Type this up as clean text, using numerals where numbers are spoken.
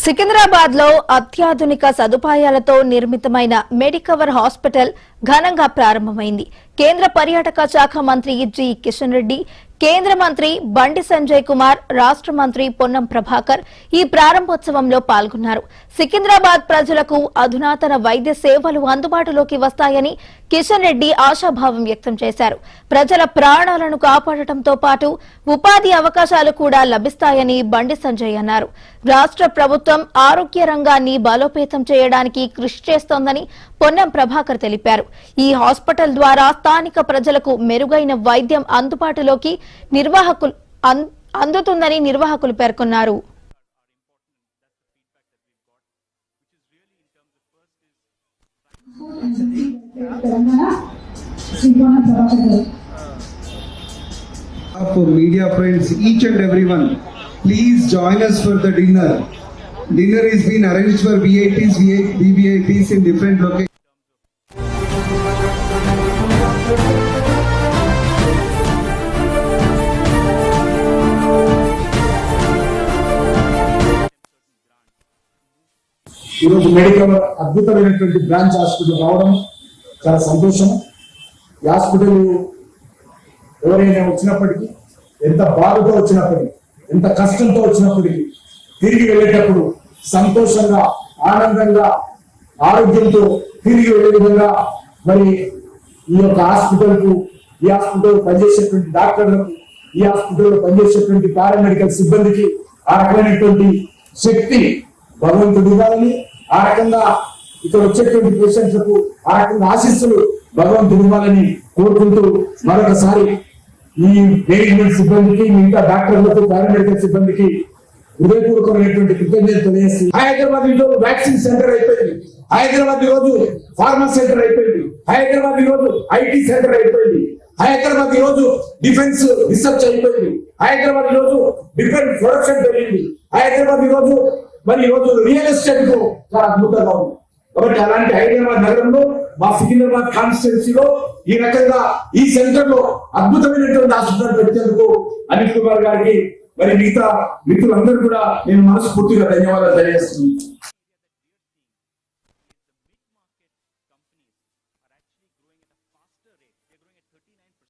సికింద్రాబాద్ లో అత్యాధునిక సదుపాయాలతో నిర్మితమైన మెడికవర్ హాస్పిటల్ ఘనంగా ప్రారంభమైంది. కేంద్ర పర్యాటక శాఖ మంత్రి జి కిషన్ రెడ్డి, కేంద్ర మంత్రి బండి సంజయ్ కుమార్, రాష్ట్ర మంత్రి పొన్నం ప్రభాకర్ ఈ ప్రారంభోత్సవంలో పాల్గొన్నారు. సికింద్రాబాద్ ప్రజలకు అధునాతన వైద్య సేవలు అందుబాటులోకి వస్తాయని కిషన్ రెడ్డి ఆశాభావం వ్యక్తం చేశారు. ప్రజల ప్రాణాలను కాపాడటంతో పాటు ఉపాధి అవకాశాలు కూడా లభిస్తాయని బండి సంజయ్ అన్నారు. రాష్ట్ర ప్రభుత్వం ఆరోగ్య రంగాన్ని బలోపేతం చేయడానికి కృషి చేస్తోందని పొన్నం ప్రభాకర్ తెలిపారు. ఈ హాస్పిటల్ ద్వారా స్థానిక ప్రజలకు మెరుగైన వైద్యం అందుబాటులోకి అందుతుందని నిర్వాహకులు పేర్కొన్నారు. For media friends, each and everyone, please join us for the dinner. Dinner is being arranged for VIPs, VVIPs in different locations. ఈరోజు మెడికల్ అద్భుతమైనటువంటి బ్రాంచ్ హాస్పిటల్ రావడం చాలా సంతోషం. ఈ హాస్పిటల్ ఎవరైనా వచ్చినప్పటికీ, ఎంత బాధతో వచ్చినప్పటికీ, ఎంత కష్టంతో వచ్చినప్పటికీ తిరిగి వెళ్ళేటప్పుడు సంతోషంగా, ఆనందంగా, ఆరోగ్యంతో తిరిగి వెళ్ళే విధంగా మరి ఈ యొక్క హాస్పిటల్కు, ఈ హాస్పిటల్ పనిచేసేటువంటి డాక్టర్లకు, ఈ హాస్పిటల్లో పనిచేసేటువంటి పారామెడికల్ సిబ్బందికి ఆ రకమైనటువంటి శక్తి భగవంతుడు ఇవ్వాలని, ఆ రకంగా ఇక్కడ వచ్చేటువంటి పేషెంట్లకు ఆ రకంగా ఆశీస్సులు భగవంతుడు ఇవ్వాలని కోరుకుంటూ మరొకసారి ఈ మేనేజ్మెంట్ సిబ్బందికి, మిగతా డాక్టర్లకు, పారామెడికల్ సిబ్బందికి హృదయపూర్వకమైనటువంటి కృతజ్ఞతలు తెలియజేసి, హైదరాబాద్ ఈరోజు వ్యాక్సిన్ సెంటర్ అయిపోయింది, హైదరాబాద్ ఈరోజు ఫార్మా సెంటర్ అయిపోయింది, హైదరాబాద్ ఈరోజు ఐటీ సెంటర్ అయిపోయింది, హైదరాబాద్ ఈరోజు డిఫెన్స్ రీసెర్చ్ అయిపోయింది, హైదరాబాద్ ఈరోజు డిఫెన్స్ ప్రొడక్షన్ పెరిగింది, హైదరాబాద్ ఈరోజు రియల్ ఎస్టేట్ కు చాలా అద్భుతంగా ఉంది. కాబట్టి అలాంటి హైదరాబాద్ నగరంలో మా సికింద్రాబాద్ కాన్స్టిట్యున్సీలో ఈ రకంగా ఈ సెంటర్ లో అద్భుతమైనటువంటి హాస్పిటల్ పెట్టేందుకు అనిల్ కుమార్ గారికి, మరి మిగతా మిత్రులందరూ కూడా నేను మనస్ఫూర్తిగా ధన్యవాదాలు తెలియజేస్తున్నాను.